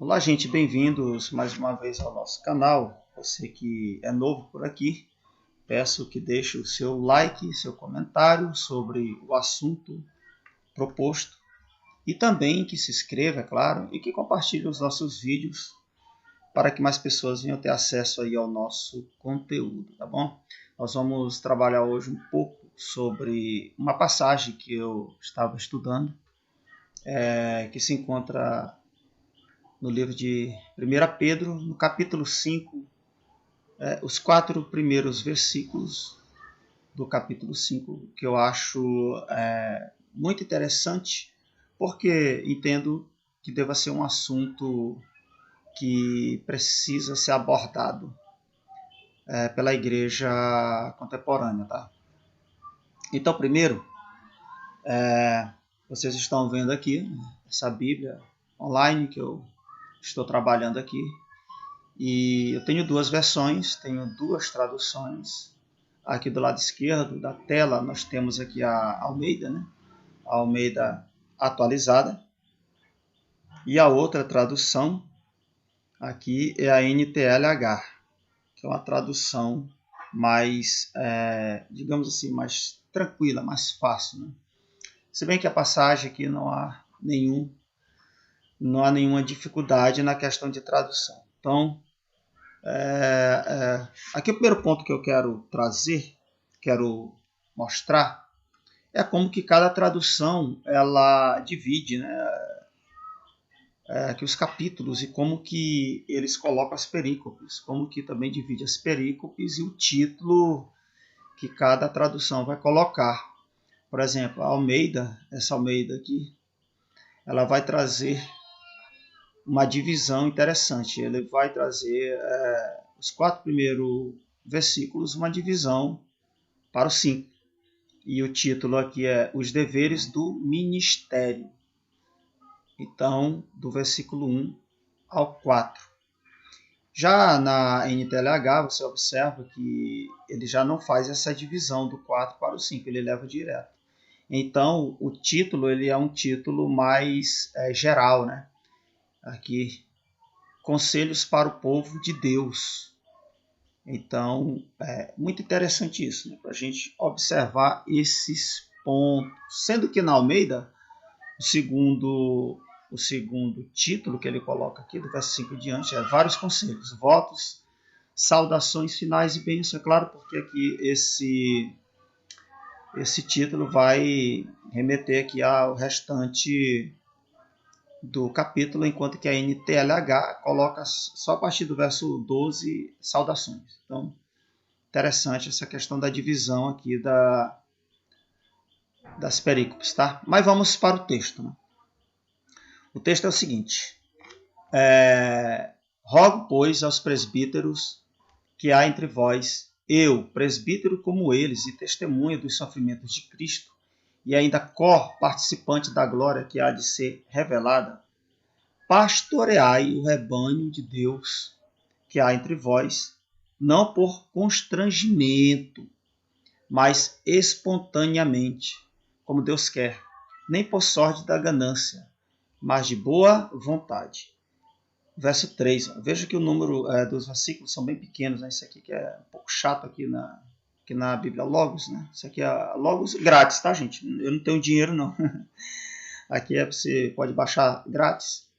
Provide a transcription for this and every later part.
Olá, gente, bem-vindos mais uma vez ao nosso canal. Você que é novo por aqui, peço que deixe o seu like, seu comentário sobre o assunto proposto e também que se inscreva, é claro, e que compartilhe os nossos vídeos para que mais pessoas venham ter acesso aí ao nosso conteúdo, tá bom? Nós vamos trabalhar hoje um pouco sobre uma passagem que eu estava estudando, que se encontra no livro de 1 Pedro, no capítulo 5, os 4 primeiros versículos do capítulo 5, que eu acho muito interessante, porque entendo que deva ser um assunto que precisa ser abordado pela igreja contemporânea. Tá? Então, primeiro, vocês estão vendo aqui essa Bíblia online que eu estou trabalhando aqui. E eu tenho duas versões, tenho duas traduções. Aqui do lado esquerdo da tela nós temos aqui a Almeida, né? A Almeida atualizada. E a outra tradução aqui é a NTLH, que é uma tradução mais, digamos assim, mais tranquila, mais fácil. Né? Se bem que a passagem aqui não há nenhuma dificuldade na questão de tradução. Então, aqui o primeiro ponto que eu quero trazer, quero mostrar, é como que cada tradução ela divide, né, aqui os capítulos e como que eles colocam as perícopes, como que também divide as perícopes e o título que cada tradução vai colocar. Por exemplo, a Almeida, essa Almeida aqui, ela vai trazer uma divisão interessante. Ele vai trazer os 4 primeiros versículos, uma divisão para os 5. E o título aqui é Os Deveres do Ministério. Então, do versículo 1 ao 4. Já na NTLH, você observa que ele já não faz essa divisão do 4 para o 5, ele leva direto. Então, o título ele é um título mais geral, né? Aqui, Conselhos para o Povo de Deus. Então, é muito interessante isso, né? Para a gente observar esses pontos. Sendo que na Almeida, o segundo título que ele coloca aqui, do verso 5 em diante, é vários conselhos, votos, saudações finais e bênçãos. É claro, porque aqui esse título vai remeter aqui ao restante do capítulo, enquanto que a NTLH coloca só a partir do verso 12 saudações. Então, interessante essa questão da divisão aqui das perícopes, tá? Mas vamos para o texto. Né? O texto é o seguinte: rogo, pois, aos presbíteros que há entre vós, eu, presbítero como eles, e testemunha dos sofrimentos de Cristo, e ainda participante da glória que há de ser revelada, pastoreai o rebanho de Deus que há entre vós, não por constrangimento, mas espontaneamente, como Deus quer, nem por sorte da ganância, mas de boa vontade. Verso 3. Veja que o número dos versículos são bem pequenos. Né? Isso aqui que é um pouco chato aqui na Bíblia Logos. Né? Isso aqui é Logos grátis, tá, gente? Eu não tenho dinheiro, não. Aqui você pode baixar grátis.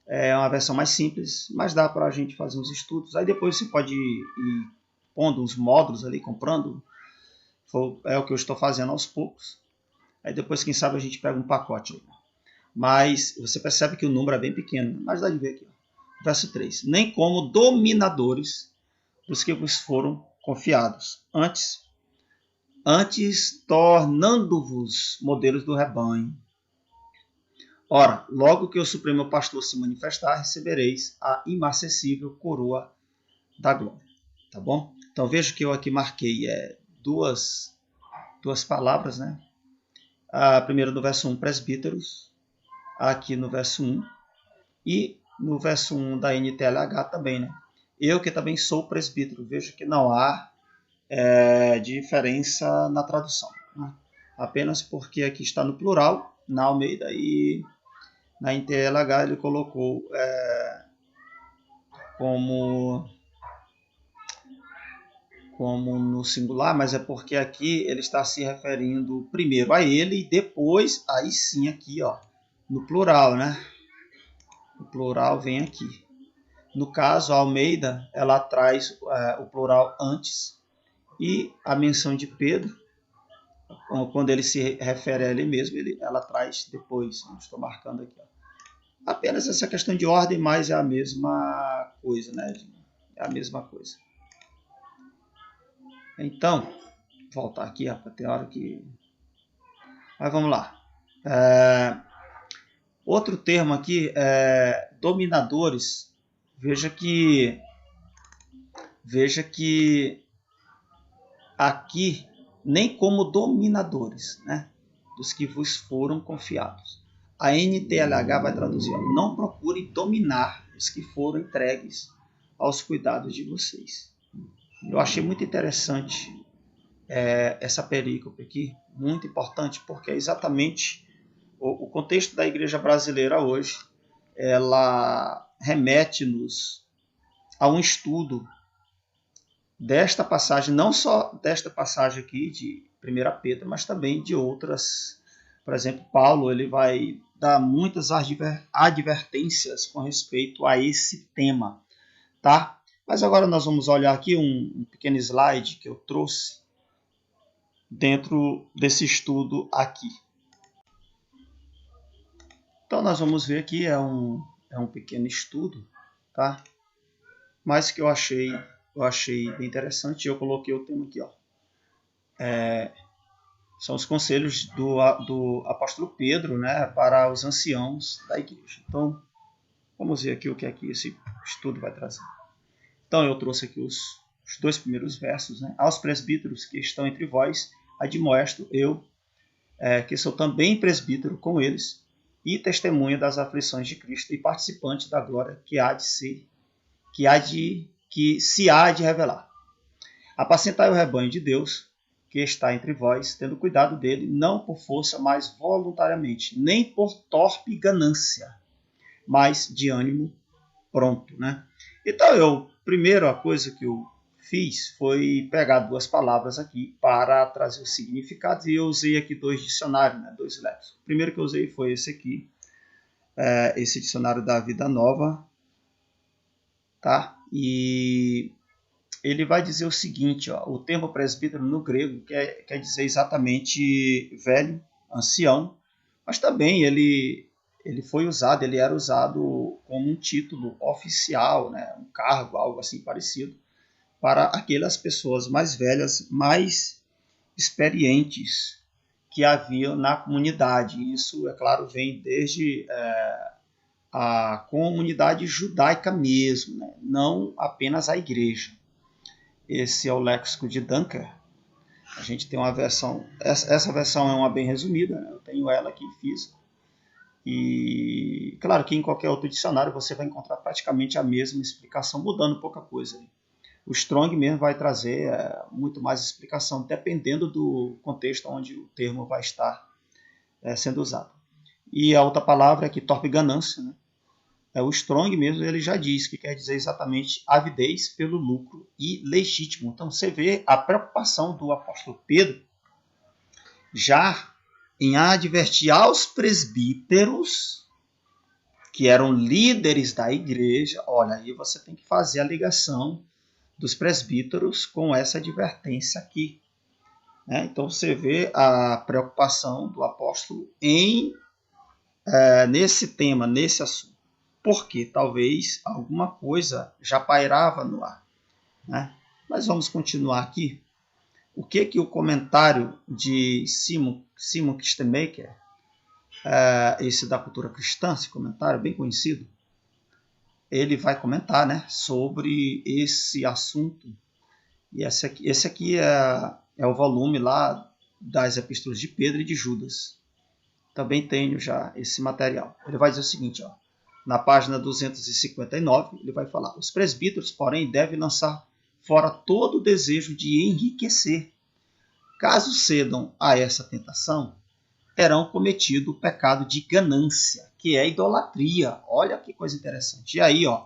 É uma versão mais simples, mas dá para a gente fazer uns estudos. Aí depois você pode ir pondo uns módulos ali, comprando. É o que eu estou fazendo aos poucos. Aí depois, quem sabe, a gente pega um pacote. Mas você percebe que o número é bem pequeno. Mas dá de ver aqui. Verso 3. Nem como dominadores dos que vos foram confiados. Antes tornando-vos modelos do rebanho. Ora, logo que o Supremo Pastor se manifestar, recebereis a imarcessível coroa da glória. Tá bom? Então veja que eu aqui marquei duas palavras, né? A primeira no verso 1, presbíteros, aqui no verso 1, e no verso 1 da NTLH também, né? Eu que também sou presbítero, veja que não há diferença na tradução. Né? Apenas porque aqui está no plural, na Almeida, e na NTLH ele colocou como no singular, mas é porque aqui ele está se referindo primeiro a ele e depois, aí sim, aqui, ó, no plural, né? O plural vem aqui. No caso, a Almeida, ela traz o plural antes e a menção de Pedro, quando ele se refere a ele mesmo, ela traz depois. Estou marcando aqui, ó. Apenas essa questão de ordem, mas é a mesma coisa, né? É a mesma coisa. Então, vou voltar aqui, rapaz, tem hora que... Mas vamos lá. Outro termo aqui é dominadores. Veja que aqui nem como dominadores, né? Dos que vos foram confiados. A NTLH vai traduzir: ó, não procure dominar os que foram entregues aos cuidados de vocês. Eu achei muito interessante essa perícope aqui, muito importante, porque é exatamente o contexto da igreja brasileira hoje. Ela remete-nos a um estudo desta passagem, não só desta passagem aqui de 1 Pedro, mas também de outras. Por exemplo, Paulo ele vai dar muitas advertências com respeito a esse tema, tá? Mas agora nós vamos olhar aqui um pequeno slide que eu trouxe dentro desse estudo aqui. Então nós vamos ver aqui, é um pequeno estudo, tá? Mas que eu achei bem interessante. Eu coloquei o tema aqui, ó. São os conselhos do apóstolo Pedro, né, para os anciãos da igreja. Então, vamos ver aqui o que é que esse estudo vai trazer. Então, eu trouxe aqui os 2 primeiros versos, né? Aos presbíteros que estão entre vós, admoesto eu, que sou também presbítero com eles, e testemunha das aflições de Cristo e participante da glória que se há de revelar. Apacentai o rebanho de Deus, que está entre vós, tendo cuidado dele, não por força, mas voluntariamente, nem por torpe ganância, mas de ânimo pronto, né? Então, primeiro a coisa que eu fiz foi pegar 2 palavras aqui para trazer o significado, e eu usei aqui 2 dicionários, né? 2 léxicos. O primeiro que eu usei foi esse aqui, esse dicionário da Vida Nova, tá? E ele vai dizer o seguinte, ó, o termo presbítero no grego quer dizer exatamente velho, ancião, mas também ele era usado como um título oficial, né, um cargo, algo assim parecido, para aquelas pessoas mais velhas, mais experientes que haviam na comunidade. Isso, é claro, vem desde a comunidade judaica mesmo, né, não apenas a igreja. Esse é o léxico de Dunker. A gente tem uma versão, essa versão é uma bem resumida, né? Eu tenho ela aqui física. E claro que em qualquer outro dicionário você vai encontrar praticamente a mesma explicação, mudando pouca coisa. O Strong mesmo vai trazer muito mais explicação, dependendo do contexto onde o termo vai estar sendo usado. E a outra palavra é que torpe ganância, né? O Strong mesmo, ele já diz que quer dizer exatamente avidez pelo lucro e legítimo. Então você vê a preocupação do apóstolo Pedro já em advertir aos presbíteros que eram líderes da igreja. Olha, aí você tem que fazer a ligação dos presbíteros com essa advertência aqui, né? Então você vê a preocupação do apóstolo nesse tema, nesse assunto. Porque talvez alguma coisa já pairava no ar, né? Mas vamos continuar aqui. O que o comentário de Simon Kistemaker, esse da cultura cristã, esse comentário bem conhecido, ele vai comentar, né, sobre esse assunto. E esse aqui é o volume lá das epístolas de Pedro e de Judas. Também tenho já esse material. Ele vai dizer o seguinte, ó. Na página 259, ele vai falar: os presbíteros, porém, devem lançar fora todo o desejo de enriquecer. Caso cedam a essa tentação, terão cometido o pecado de ganância, que é idolatria. Olha que coisa interessante. E aí, ó,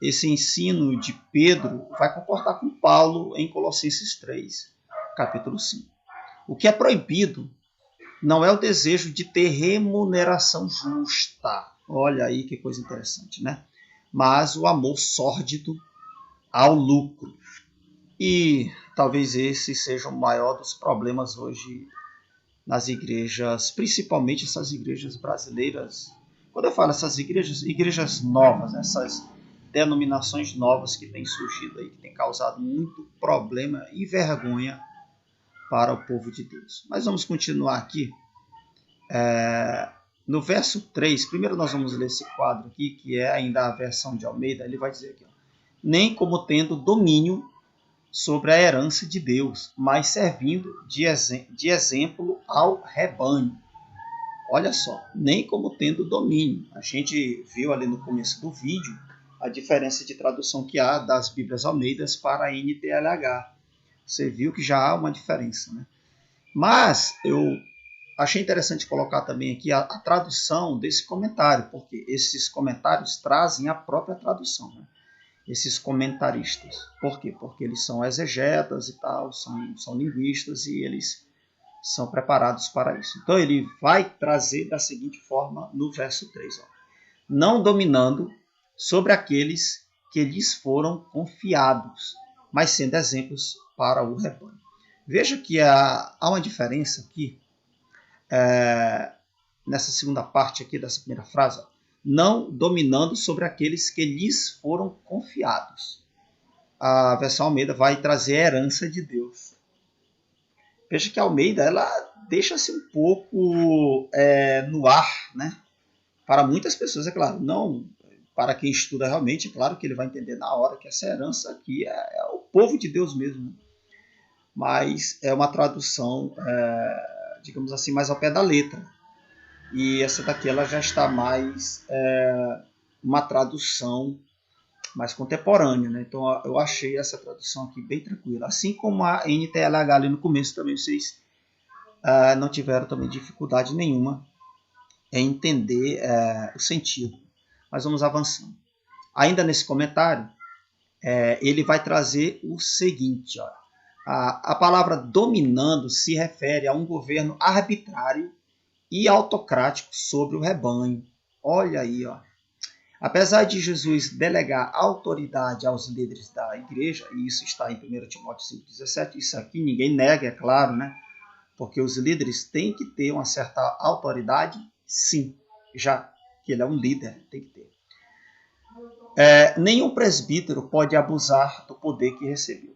esse ensino de Pedro vai comportar com Paulo em Colossenses 3, capítulo 5. O que é proibido não é o desejo de ter remuneração justa. Olha aí que coisa interessante, né? Mas o amor sórdido ao lucro. E talvez esse seja o maior dos problemas hoje nas igrejas, principalmente essas igrejas brasileiras. Quando eu falo essas igrejas novas, essas denominações novas que têm surgido aí, que têm causado muito problema e vergonha para o povo de Deus. Mas vamos continuar aqui. No verso 3, primeiro nós vamos ler esse quadro aqui, que é ainda a versão de Almeida. Ele vai dizer aqui, ó, nem como tendo domínio sobre a herança de Deus, mas servindo de exemplo ao rebanho. Olha só, nem como tendo domínio. A gente viu ali no começo do vídeo a diferença de tradução que há das Bíblias Almeidas para a NTLH. Você viu que já há uma diferença, né? Mas eu achei interessante colocar também aqui a tradução desse comentário, porque esses comentários trazem a própria tradução, né? Esses comentaristas. Por quê? Porque eles são exegetas e tal, são linguistas e eles são preparados para isso. Então ele vai trazer da seguinte forma no verso 3. Ó, não dominando sobre aqueles que lhes foram confiados, mas sendo exemplos para o rebanho. Veja que há uma diferença aqui, nessa segunda parte aqui dessa primeira frase, ó, não dominando sobre aqueles que lhes foram confiados. A versão Almeida vai trazer a herança de Deus. Veja que a Almeida ela deixa-se um pouco no ar, né? Para muitas pessoas, é claro, não para quem estuda realmente, é claro que ele vai entender na hora que essa herança aqui é o povo de Deus mesmo. Mas é uma tradução, digamos assim, mais ao pé da letra. E essa daqui ela já está mais uma tradução mais contemporânea, né? Então eu achei essa tradução aqui bem tranquila. Assim como a NTLH ali no começo também vocês não tiveram também dificuldade nenhuma em entender o sentido. Mas vamos avançando. Ainda nesse comentário, ele vai trazer o seguinte. Ó, a palavra dominando se refere a um governo arbitrário e autocrático sobre o rebanho. Olha aí, ó. Apesar de Jesus delegar autoridade aos líderes da igreja, e isso está em 1 Timóteo 5,17, isso aqui ninguém nega, é claro, né? Porque os líderes têm que ter uma certa autoridade, sim, já que ele é um líder, tem que ter. Nenhum presbítero pode abusar do poder que recebeu.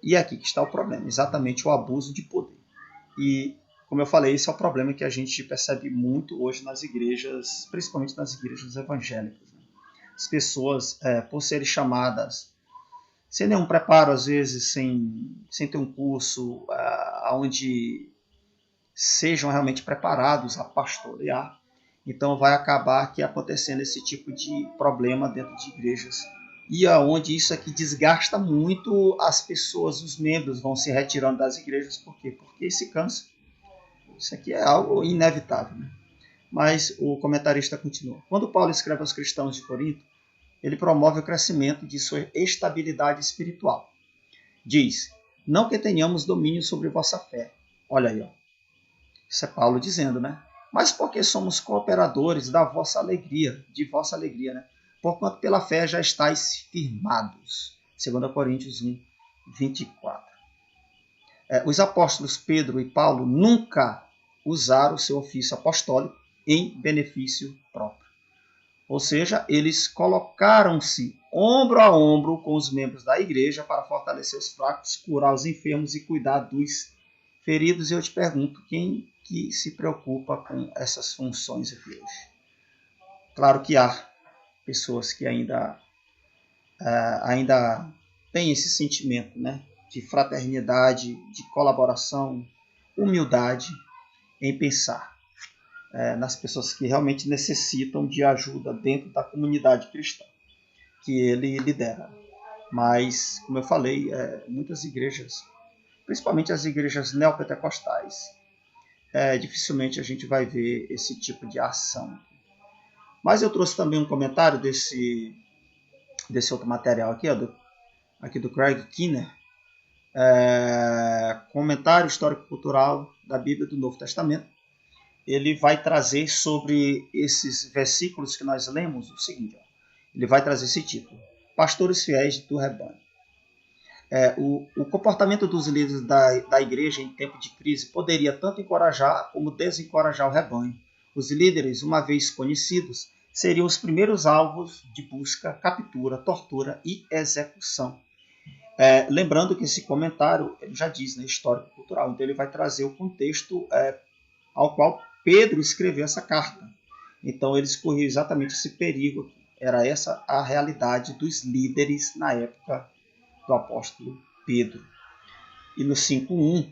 E é aqui que está o problema, exatamente o abuso de poder. E, como eu falei, esse é o problema que a gente percebe muito hoje nas igrejas, principalmente nas igrejas evangélicas. Né? As pessoas, por serem chamadas sem nenhum preparo, às vezes sem ter um curso onde sejam realmente preparados a pastorear, então vai acabar aqui acontecendo esse tipo de problema dentro de igrejas. E aonde isso aqui desgasta muito as pessoas, os membros vão se retirando das igrejas. Por quê? Porque se cansa. Isso aqui é algo inevitável. Né? Mas o comentarista continua. Quando Paulo escreve aos cristãos de Corinto, ele promove o crescimento de sua estabilidade espiritual. Diz, não que tenhamos domínio sobre vossa fé. Olha aí, ó. Isso é Paulo dizendo, né? Mas porque somos cooperadores da vossa alegria, de vossa alegria, né? Porquanto pela fé já estáis firmados. 2 Coríntios 1, 24. Os apóstolos Pedro e Paulo nunca usaram o seu ofício apostólico em benefício próprio. Ou seja, eles colocaram-se ombro a ombro com os membros da igreja para fortalecer os fracos, curar os enfermos e cuidar dos feridos. E eu te pergunto, quem que se preocupa com essas funções aqui hoje? Claro que há pessoas que ainda têm esse sentimento, né, de fraternidade, de colaboração, humildade em pensar nas pessoas que realmente necessitam de ajuda dentro da comunidade cristã que ele lidera. Mas, como eu falei, muitas igrejas, principalmente as igrejas neopentecostais, dificilmente a gente vai ver esse tipo de ação. Mas eu trouxe também um comentário desse desse outro material aqui, ó, aqui do Craig Keener, Comentário Histórico-Cultural da Bíblia do Novo Testamento. Ele vai trazer sobre esses versículos que nós lemos o seguinte, ó, ele vai trazer esse título: Pastores Fiéis do Rebanho. O comportamento dos líderes da igreja em tempo de crise poderia tanto encorajar como desencorajar o rebanho. Os líderes, uma vez conhecidos, seriam os primeiros alvos de busca, captura, tortura e execução. Lembrando que esse comentário ele já diz, né, histórico-cultural, então ele vai trazer o contexto ao qual Pedro escreveu essa carta. Então eles corriam exatamente esse perigo. Era essa a realidade dos líderes na época do apóstolo Pedro. E no 5.1,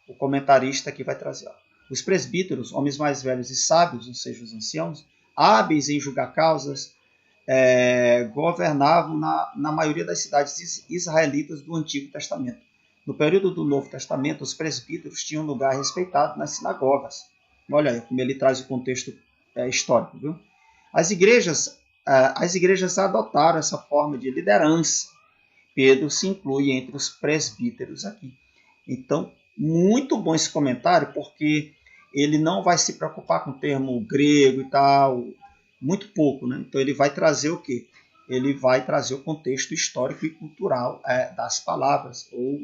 o comentarista aqui vai trazer: os presbíteros, homens mais velhos e sábios, ou seja, os anciãos, hábeis em julgar causas, governavam na maioria das cidades israelitas do Antigo Testamento. No período do Novo Testamento, os presbíteros tinham lugar respeitado nas sinagogas. Olha aí como ele traz o contexto histórico. Viu? As igrejas adotaram essa forma de liderança. Pedro se inclui entre os presbíteros aqui. Então, muito bom esse comentário, porque ele não vai se preocupar com o termo grego e tal, muito pouco, né? Então ele vai trazer o quê? Ele vai trazer o contexto histórico e cultural das palavras, ou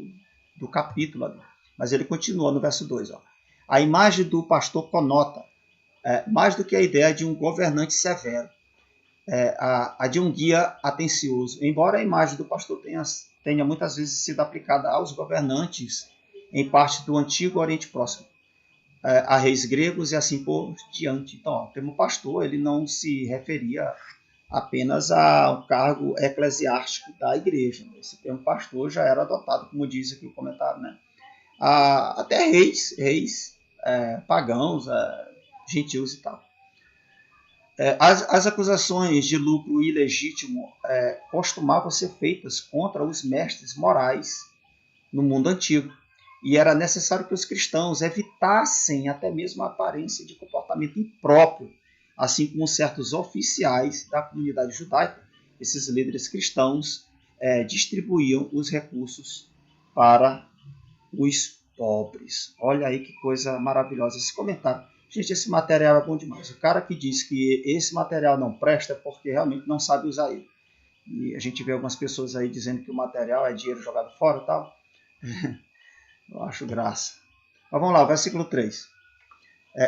do capítulo ali. Mas ele continua no verso 2. Ó. A imagem do pastor conota, mais do que a ideia de um governante severo, a de um guia atencioso. Embora a imagem do pastor tenha muitas vezes sido aplicada aos governantes em parte do antigo Oriente Próximo, a reis gregos e assim por diante. Então, ó, o termo pastor ele não se referia apenas ao cargo eclesiástico da igreja. Esse termo pastor já era adotado, como diz aqui o comentário, né? Até reis pagãos, gentios e tal. As acusações de lucro ilegítimo costumavam ser feitas contra os mestres morais no mundo antigo. E era necessário que os cristãos evitassem até mesmo a aparência de comportamento impróprio, assim como certos oficiais da comunidade judaica. Esses líderes cristãos distribuíam os recursos para os pobres. Olha aí que coisa maravilhosa esse comentário. Gente, esse material é bom demais. O cara que diz que esse material não presta é porque realmente não sabe usar ele. E a gente vê algumas pessoas aí dizendo que o material é dinheiro jogado fora e tal. Eu acho graça. Mas vamos lá, versículo 3.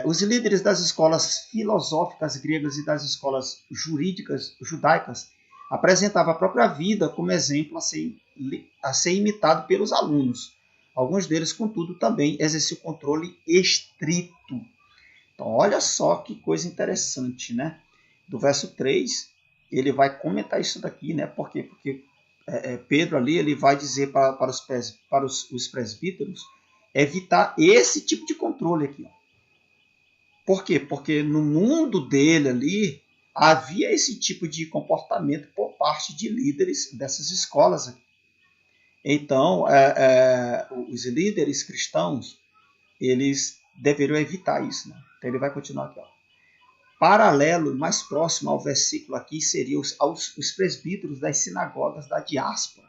Os líderes das escolas filosóficas gregas e das escolas jurídicas judaicas apresentavam a própria vida como exemplo a ser imitado pelos alunos. Alguns deles, contudo, também exerciam controle estrito. Então, olha só que coisa interessante, né? Do verso 3, ele vai comentar isso daqui, né? Por quê? Porque Pedro ali ele vai dizer para os presbíteros evitar esse tipo de controle aqui. Ó. Por quê? Porque no mundo dele ali havia esse tipo de comportamento por parte de líderes dessas escolas aqui. Então, os líderes cristãos, eles deveriam evitar isso. Né? Então, ele vai continuar aqui. Ó. Paralelo, mais próximo ao versículo aqui, seriam os presbíteros das sinagogas da diáspora,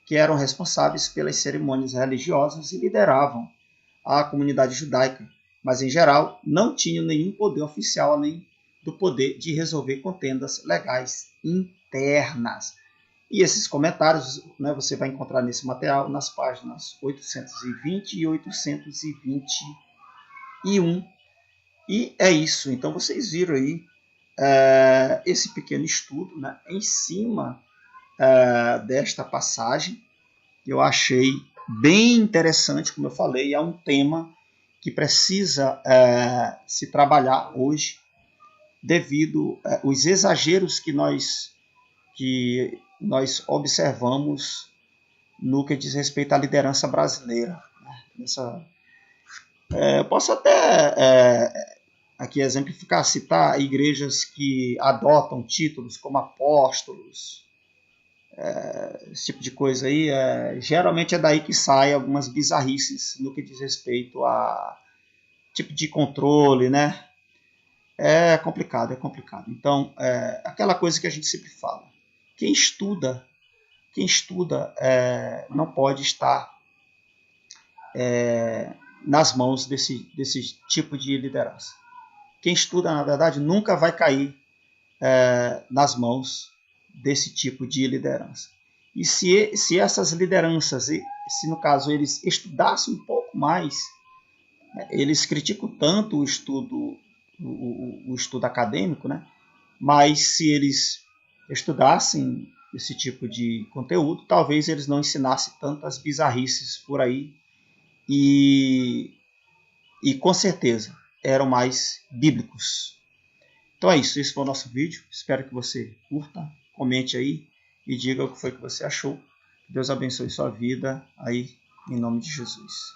que eram responsáveis pelas cerimônias religiosas e lideravam a comunidade judaica, mas, em geral, não tinham nenhum poder oficial além do poder de resolver contendas legais internas. E esses comentários, né, você vai encontrar nesse material nas páginas 820 e 821. E é isso. Então, vocês viram aí esse pequeno estudo, né, em cima desta passagem. Eu achei bem interessante, como eu falei, é um tema que precisa se trabalhar hoje devido aos exageros que nós observamos no que diz respeito à liderança brasileira. Eu posso até aqui exemplificar, citar igrejas que adotam títulos como apóstolos, esse tipo de coisa aí, geralmente é daí que saem algumas bizarrices no que diz respeito a tipo de controle, né? É complicado. Então, aquela coisa que a gente sempre fala. quem estuda não pode estar nas mãos desse tipo de liderança. Quem estuda, na verdade, nunca vai cair nas mãos desse tipo de liderança. E se essas lideranças, se no caso eles estudassem um pouco mais, eles criticam tanto o estudo acadêmico, né? Mas se eles estudassem esse tipo de conteúdo, talvez eles não ensinassem tantas bizarrices por aí e com certeza eram mais bíblicos. Então é isso, esse foi o nosso vídeo. Espero que você curta, comente aí e diga o que foi que você achou. Deus abençoe sua vida aí, em nome de Jesus.